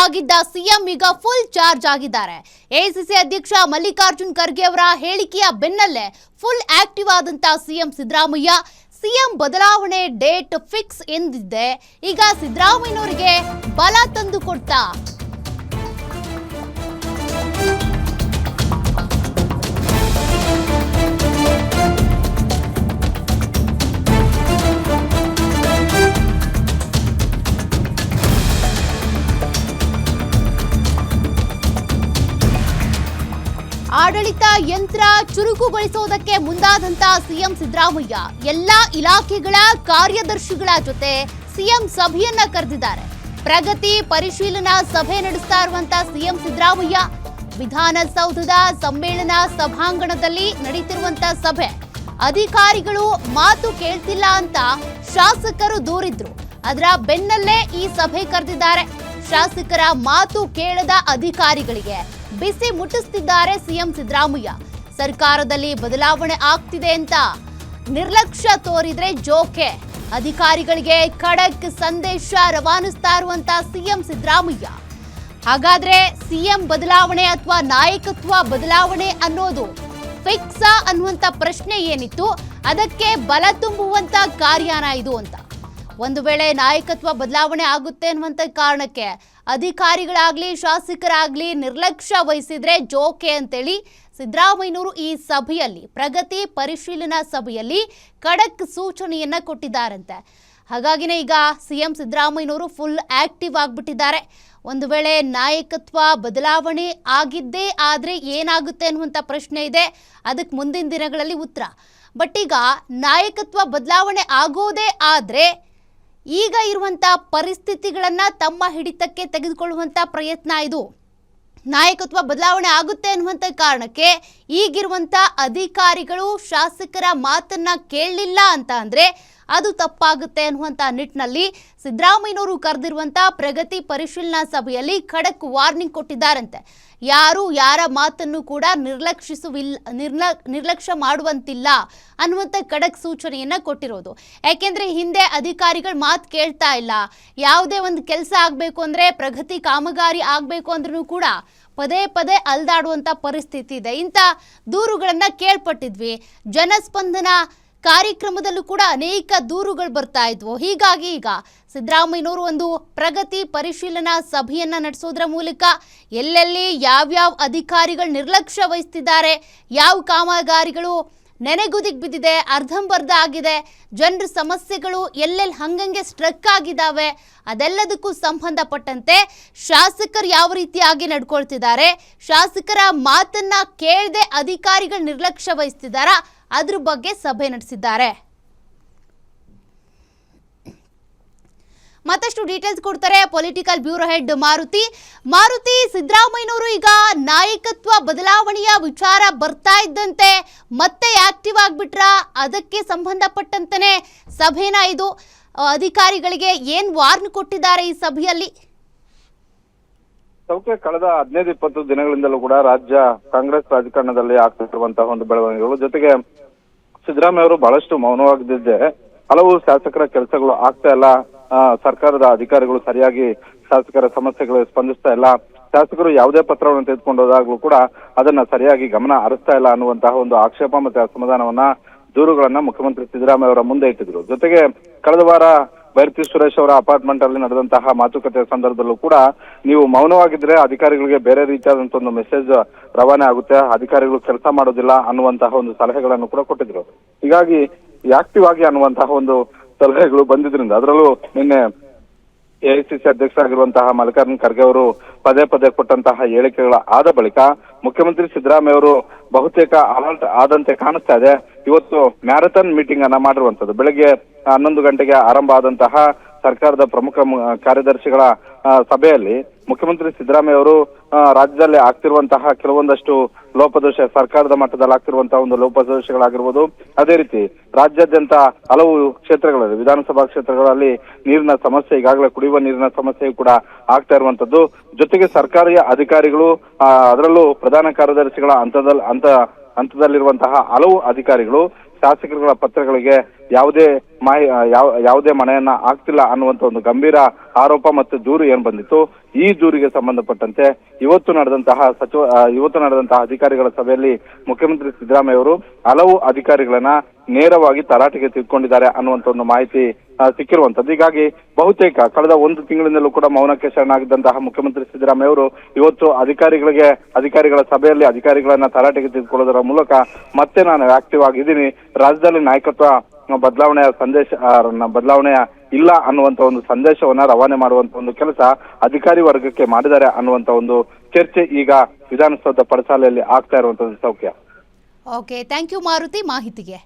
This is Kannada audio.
ಆಗಿದ್ದ ಸಿಎಂ ಈಗ ಫುಲ್ ಚಾರ್ಜ್ ಆಗಿದ್ದಾರೆ. ಎಐಸಿಸಿ ಅಧ್ಯಕ್ಷ ಮಲ್ಲಿಕಾರ್ಜುನ್ ಖರ್ಗೆ ಅವರ ಹೇಳಿಕೆಯ ಬೆನ್ನಲ್ಲೇ ಫುಲ್ ಆಕ್ಟಿವ್ ಆದಂತ ಸಿಎಂ ಸಿದ್ದರಾಮಯ್ಯ ಸಿಎಂ ಬದಲಾವಣೆ ಡೇಟ್ ಫಿಕ್ಸ್ ಎಂದಿದ್ದೆ ಈಗ ಸಿದ್ದರಾಮಯ್ಯನವರಿಗೆ ಬಲ ತಂದು ಕೊಡ್ತಾ. ಆಡಳಿತ ಯಂತ್ರ ಚುರುಕುಗೊಳಿಸುವುದಕ್ಕೆ ಮುಂದಾದಂತ ಸಿಎಂ ಸಿದ್ದರಾಮಯ್ಯ ಎಲ್ಲಾ ಇಲಾಖೆಗಳ ಕಾರ್ಯದರ್ಶಿಗಳ ಜೊತೆ ಸಿಎಂ ಸಭೆಯನ್ನ ಕರೆದಿದ್ದಾರೆ. ಪ್ರಗತಿ ಪರಿಶೀಲನಾ ಸಭೆ ನಡೆಸ್ತಾ ಇರುವಂತ ಸಿಎಂ ಸಿದ್ದರಾಮಯ್ಯ ವಿಧಾನಸೌಧದ ಸಮ್ಮೇಳನ ಸಭಾಂಗಣದಲ್ಲಿ ನಡೀತಿರುವಂತ ಸಭೆ. ಅಧಿಕಾರಿಗಳು ಮಾತು ಕೇಳ್ತಿಲ್ಲ ಅಂತ ಶಾಸಕರು ದೂರಿದ್ರು. ಅದರ ಬೆನ್ನಲ್ಲೇ ಈ ಸಭೆ ಕರೆದಿದ್ದಾರೆ. ಶಾಸಕರ ಮಾತು ಕೇಳದ ಅಧಿಕಾರಿಗಳಿಗೆ ಬಿಸಿ ಮುಟ್ಟಿಸ್ತಿದ್ದಾರೆ ಸಿಎಂ ಸಿದ್ದರಾಮಯ್ಯ. ಸರ್ಕಾರದಲ್ಲಿ ಬದಲಾವಣೆ ಆಗ್ತಿದೆ ಅಂತ ನಿರ್ಲಕ್ಷ್ಯ ತೋರಿದ್ರೆ ಜೋಕೆ. ಅಧಿಕಾರಿಗಳಿಗೆ ಖಡಕ್ ಸಂದೇಶ ರವಾನಿಸ್ತಾ ಇರುವಂತ ಸಿಎಂ ಸಿದ್ದರಾಮಯ್ಯ. ಹಾಗಾದ್ರೆ ಸಿಎಂ ಬದಲಾವಣೆ ಅಥವಾ ನಾಯಕತ್ವ ಬದಲಾವಣೆ ಅನ್ನೋದು ಫಿಕ್ಸಾ ಅನ್ನುವಂತ ಪ್ರಶ್ನೆ ಏನಿತ್ತು, ಅದಕ್ಕೆ ಬಲ ತುಂಬುವಂತ ಕಾರ್ಯನ ಇದು ಅಂತ. ಒಂದು ವೇಳೆ ನಾಯಕತ್ವ ಬದಲಾವಣೆ ಆಗುತ್ತೆ ಅನ್ನುವಂಥ ಕಾರಣಕ್ಕೆ ಅಧಿಕಾರಿಗಳಾಗ್ಲಿ ಶಾಸಕರಾಗ್ಲಿ ನಿರ್ಲಕ್ಷ್ಯ ವಹಿಸಿದ್ರೆ ಜೋಕೆ ಅಂತೇಳಿ ಸಿದ್ದರಾಮಯ್ಯನವರು ಈ ಸಭೆಯಲ್ಲಿ ಪ್ರಗತಿ ಪರಿಶೀಲನಾ ಸಭೆಯಲ್ಲಿ ಖಡಕ್ ಸೂಚನೆಯನ್ನ ಕೊಟ್ಟಿದ್ದಾರಂತೆ. ಹಾಗಾಗಿನೇ ಈಗ ಸಿಎಂ ಸಿದ್ದರಾಮಯ್ಯನವರು ಫುಲ್ ಆಕ್ಟಿವ್ ಆಗಿಬಿಟ್ಟಿದ್ದಾರೆ. ಒಂದು ವೇಳೆ ನಾಯಕತ್ವ ಬದಲಾವಣೆ ಆಗಿದ್ದೇ ಆದರೆ ಏನಾಗುತ್ತೆ ಅನ್ನುವಂಥ ಪ್ರಶ್ನೆ ಇದೆ, ಅದಕ್ಕೆ ಮುಂದಿನ ದಿನಗಳಲ್ಲಿ ಉತ್ತರ. ಬಟ್ ಈಗ ನಾಯಕತ್ವ ಬದಲಾವಣೆ ಆಗೋದೇ ಆದರೆ ಈಗ ಇರುವಂಥ ಪರಿಸ್ಥಿತಿಗಳನ್ನು ತಮ್ಮ ಹಿಡಿತಕ್ಕೆ ತೆಗೆದುಕೊಳ್ಳುವಂಥ ಪ್ರಯತ್ನ ಇದು. ನಾಯಕತ್ವ ಬದಲಾವಣೆ ಆಗುತ್ತೆ ಅನ್ನುವಂಥ ಕಾರಣಕ್ಕೆ ಈಗಿರುವಂಥ ಅಧಿಕಾರಿಗಳು ಶಾಸಕರ ಮಾತನ್ನ ಕೇಳಲಿಲ್ಲ ಅಂತ ಅಂದರೆ ಅದು ತಪ್ಪಾಗುತ್ತೆ ಅನ್ನುವಂಥ ನಿಟ್ಟಿನಲ್ಲಿ ಸಿದ್ದರಾಮಯ್ಯನವರು ಕರೆದಿರುವಂಥ ಪ್ರಗತಿ ಪರಿಶೀಲನಾ ಸಭೆಯಲ್ಲಿ ಖಡಕ್ ವಾರ್ನಿಂಗ್ ಕೊಟ್ಟಿದ್ದಾರಂತೆ. ಯಾರು ಯಾರ ಮಾತನ್ನು ಕೂಡ ನಿರ್ಲಕ್ಷ್ಯ ಮಾಡುವಂತಿಲ್ಲ ಅನ್ನುವಂಥ ಖಡಕ್ ಸೂಚನೆಯನ್ನು ಕೊಟ್ಟಿರೋದು. ಯಾಕೆಂದರೆ ಹಿಂದೆ ಅಧಿಕಾರಿಗಳು ಮಾತು ಕೇಳ್ತಾ ಇಲ್ಲ. ಯಾವುದೇ ಒಂದು ಕೆಲಸ ಆಗಬೇಕು ಅಂದರೆ ಪ್ರಗತಿ ಕಾಮಗಾರಿ ಆಗಬೇಕು ಅಂದ್ರೂ ಕೂಡ ಪದೇ ಪದೇ ಅಲ್ದಾಡುವಂಥ ಪರಿಸ್ಥಿತಿ ಇದೆ. ಇಂಥ ದೂರುಗಳನ್ನು ಕೇಳ್ಪಟ್ಟಿದ್ವಿ. ಜನಸ್ಪಂದನ ಕಾರ್ಯಕ್ರಮದಲ್ಲೂ ಕೂಡ ಅನೇಕ ದೂರುಗಳು ಬರ್ತಾ ಇದ್ವು. ಹೀಗಾಗಿ ಈಗ ಸಿದ್ದರಾಮಯ್ಯನವರು ಒಂದು ಪ್ರಗತಿ ಪರಿಶೀಲನಾ ಸಭೆಯನ್ನು ನಡೆಸೋದ್ರ ಮೂಲಕ ಎಲ್ಲೆಲ್ಲಿ ಯಾವ್ಯಾವ ಅಧಿಕಾರಿಗಳು ನಿರ್ಲಕ್ಷ್ಯ ವಹಿಸ್ತಿದ್ದಾರೆ, ಯಾವ ಕಾಮಗಾರಿಗಳು ನೆನೆಗುದಿಗೆ ಬಿದ್ದಿದೆ, ಅರ್ಧಂಬರ್ಧ ಆಗಿದೆ, ಜನರ ಸಮಸ್ಯೆಗಳು ಎಲ್ಲೆಲ್ಲಿ ಹಂಗಂಗೆ ಸ್ಟ್ರಕ್ ಆಗಿದ್ದಾವೆ, ಅದೆಲ್ಲದಕ್ಕೂ ಸಂಬಂಧಪಟ್ಟಂತೆ ಶಾಸಕರು ಯಾವ ರೀತಿಯಾಗಿ ನಡ್ಕೊಳ್ತಿದ್ದಾರೆ, ಶಾಸಕರ ಮಾತನ್ನ ಕೇಳದೆ ಅಧಿಕಾರಿಗಳು ನಿರ್ಲಕ್ಷ್ಯ ವಹಿಸ್ತಿದ್ದಾರಾ ಅದ್ರ ಬಗ್ಗೆ ಸಭೆ ನಡೆಸಿದ್ದಾರೆ. ಮತ್ತಷ್ಟು ಡೀಟೇಲ್ಸ್ ಕೊಡ್ತಾರೆ ಪೊಲಿಟಿಕಲ್ ಬ್ಯೂರೋ ಹೆಡ್ ಮಾರುತಿ. ಸಿದ್ದರಾಮಯ್ಯನವರು ಈಗ ನಾಯಕತ್ವ ಬದಲಾವಣೆಯ ವಿಚಾರ ಬರ್ತಾ ಇದ್ದಂತೆ ಮತ್ತೆ ಆಕ್ಟಿವ್ ಆಗ್ಬಿಟ್ರ, ಅದಕ್ಕೆ ಸಂಬಂಧಪಟ್ಟಂತೆ ಸಭೆನ ಇದು. ಅಧಿಕಾರಿಗಳಿಗೆ ಏನ್ ವಾರ್ನ್ ಕೊಟ್ಟಿದ್ದಾರೆ ಈ ಸಭೆಯಲ್ಲಿ? ಕಳೆದ 15-20 ದಿನಗಳಿಂದಲೂ ಕೂಡ ರಾಜ್ಯ ಕಾಂಗ್ರೆಸ್ ರಾಜಕಾರಣದಲ್ಲಿ ಆಗ್ತಿರುವಂತಹ ಒಂದು ಬೆಳವಣಿಗೆಗಳು ಜೊತೆಗೆ ಸಿದ್ದರಾಮಯ್ಯ ಅವರು ಬಹಳಷ್ಟು ಮೌನವಾಗಿದ್ದೆ. ಹಲವು ಶಾಸಕರ ಕೆಲಸಗಳು ಆಗ್ತಾ ಇಲ್ಲ, ಸರ್ಕಾರದ ಅಧಿಕಾರಿಗಳು ಸರಿಯಾಗಿ ಶಾಸಕರ ಸಮಸ್ಯೆಗಳು ಸ್ಪಂದಿಸ್ತಾ ಇಲ್ಲ, ಶಾಸಕರು ಯಾವುದೇ ಪತ್ರವನ್ನು ತೆಗೆದುಕೊಂಡು ಹೋದಾಗ್ಲೂ ಕೂಡ ಅದನ್ನ ಸರಿಯಾಗಿ ಗಮನ ಹರಿಸ್ತಾ ಇಲ್ಲ ಅನ್ನುವಂತಹ ಒಂದು ಆಕ್ಷೇಪ ಮತ್ತೆ ಅಸಮಾಧಾನವನ್ನ ದೂರುಗಳನ್ನ ಮುಖ್ಯಮಂತ್ರಿ ಸಿದ್ದರಾಮಯ್ಯ ಅವರ ಮುಂದೆ ಇಟ್ಟಿದ್ರು. ಜೊತೆಗೆ ಕಳೆದ ವಾರ ಬೈರತಿ ಸುರೇಶ್ ಅವರ ಅಪಾರ್ಟ್ಮೆಂಟ್ ಅಲ್ಲಿ ನಡೆದಂತಹ ಮಾತುಕತೆ ಸಂದರ್ಭದಲ್ಲೂ ಕೂಡ ನೀವು ಮೌನವಾಗಿದ್ರೆ ಅಧಿಕಾರಿಗಳಿಗೆ ಬೇರೆ ರೀತಿಯಾದಂತ ಒಂದು ಮೆಸೇಜ್ ರವಾನೆ ಆಗುತ್ತೆ, ಅಧಿಕಾರಿಗಳು ಕೆಲಸ ಮಾಡೋದಿಲ್ಲ ಅನ್ನುವಂತಹ ಒಂದು ಸಲಹೆಗಳನ್ನು ಕೂಡ ಕೊಟ್ಟಿದ್ರು. ಹೀಗಾಗಿ ಆಕ್ಟಿವ್ ಆಗಿ ಅನ್ನುವಂತಹ ಒಂದು ಸಲಹೆಗಳು ಬಂದಿದ್ರಿಂದ, ಅದರಲ್ಲೂ ನಿನ್ನೆ ಎಐಸಿಸಿ ಅಧ್ಯಕ್ಷರಾಗಿರುವಂತಹ ಮಲ್ಲಿಕಾರ್ಜುನ್ ಖರ್ಗೆ ಅವರು ಪದೇ ಪದೇ ಕೊಟ್ಟಂತಹ ಹೇಳಿಕೆಗಳ ಆದ ಬಳಿಕ ಮುಖ್ಯಮಂತ್ರಿ ಸಿದ್ದರಾಮಯ್ಯ ಅವರು ಬಹುತೇಕ ಅಲರ್ಟ್ ಆದಂತೆ ಕಾಣಿಸ್ತಾ ಇದೆ. ಇವತ್ತು ಮ್ಯಾರಥಾನ್ ಮೀಟಿಂಗ್ ಅನ್ನ ಮಾಡಿರುವಂತದ್ದು. ಬೆಳಗ್ಗೆ 11 ಗಂಟೆಗೆ ಆರಂಭ ಆದಂತಹ ಸರ್ಕಾರದ ಪ್ರಮುಖ ಕಾರ್ಯದರ್ಶಿಗಳ ಸಭೆಯಲ್ಲಿ ಮುಖ್ಯಮಂತ್ರಿ ಸಿದ್ದರಾಮಯ್ಯ ಅವರು ರಾಜ್ಯದಲ್ಲಿ ಆಗ್ತಿರುವಂತಹ ಕೆಲವೊಂದಷ್ಟು ಲೋಪದೋಷ, ಸರ್ಕಾರದ ಮಟ್ಟದಲ್ಲಿ ಆಗ್ತಿರುವಂತಹ ಒಂದು ಲೋಪದೋಷಗಳಾಗಿರ್ಬೋದು, ಅದೇ ರೀತಿ ರಾಜ್ಯಾದ್ಯಂತ ಹಲವು ಕ್ಷೇತ್ರಗಳಲ್ಲಿ ವಿಧಾನಸಭಾ ಕ್ಷೇತ್ರಗಳಲ್ಲಿ ನೀರಿನ ಸಮಸ್ಯೆ, ಈಗಾಗಲೇ ಕುಡಿಯುವ ನೀರಿನ ಸಮಸ್ಯೆ ಕೂಡ ಆಗ್ತಾ ಇರುವಂತದ್ದು. ಜೊತೆಗೆ ಸರ್ಕಾರಿ ಅಧಿಕಾರಿಗಳು, ಅದರಲ್ಲೂ ಪ್ರಧಾನ ಕಾರ್ಯದರ್ಶಿಗಳ ಹಂತದಲ್ಲಿರುವಂತಹ ಹಲವು ಅಧಿಕಾರಿಗಳು ಶಾಸಕರುಗಳ ಪತ್ರಗಳಿಗೆ ಯಾವುದೇ ಮನೆಯನ್ನ ಆಗ್ತಿಲ್ಲ ಅನ್ನುವಂತ ಒಂದು ಗಂಭೀರ ಆರೋಪ ಮತ್ತು ದೂರು ಏನ್ ಬಂದಿತ್ತು. ಈ ದೂರಿಗೆ ಸಂಬಂಧಪಟ್ಟಂತೆ ಇವತ್ತು ನಡೆದಂತಹ ಅಧಿಕಾರಿಗಳ ಸಭೆಯಲ್ಲಿ ಮುಖ್ಯಮಂತ್ರಿ ಸಿದ್ದರಾಮಯ್ಯ ಅವರು ಹಲವು ಅಧಿಕಾರಿಗಳನ್ನ ನೇರವಾಗಿ ತರಾಟೆಗೆ ತೆಗೆದುಕೊಂಡಿದ್ದಾರೆ ಅನ್ನುವಂತ ಒಂದು ಮಾಹಿತಿ ಸಿಕ್ಕಿರುವಂತದ್ದು. ಹೀಗಾಗಿ ಬಹುತೇಕ ಕಳೆದ ಒಂದು ತಿಂಗಳಿಂದಲೂ ಕೂಡ ಮೌನಕ್ಕೆ ಶರಣಾಗಿದ್ದಂತಹ ಮುಖ್ಯಮಂತ್ರಿ ಸಿದ್ದರಾಮಯ್ಯ ಅವರು ಇವತ್ತು ಅಧಿಕಾರಿಗಳ ಸಭೆಯಲ್ಲಿ ಅಧಿಕಾರಿಗಳನ್ನ ತರಾಟೆಗೆ ತೆಗೆದುಕೊಳ್ಳೋದರ ಮೂಲಕ ಮತ್ತೆ ನಾನು ಆಕ್ಟಿವ್ ಆಗಿದ್ದೀನಿ, ರಾಜ್ಯದಲ್ಲಿ ನಾಯಕತ್ವ ಬದಲಾವಣೆಯ ಇಲ್ಲ ಅನ್ನುವಂತ ಒಂದು ಸಂದೇಶವನ್ನ ರವಾನೆ ಮಾಡುವಂತ ಒಂದು ಕೆಲಸ ಅಧಿಕಾರಿ ವರ್ಗಕ್ಕೆ ಮಾಡಿದ್ದಾರೆ ಅನ್ನುವಂತ ಒಂದು ಚರ್ಚೆ ಈಗ ವಿಧಾನಸೌಧ ಪಡಸಾಲೆಯಲ್ಲಿ ಆಗ್ತಾ ಇರುವಂತದ್ದು. ಸೌಖ್ಯ. ಓಕೆ, ಥ್ಯಾಂಕ್ ಯು ಮಾರುತಿ ಮಾಹಿತಿಗೆ.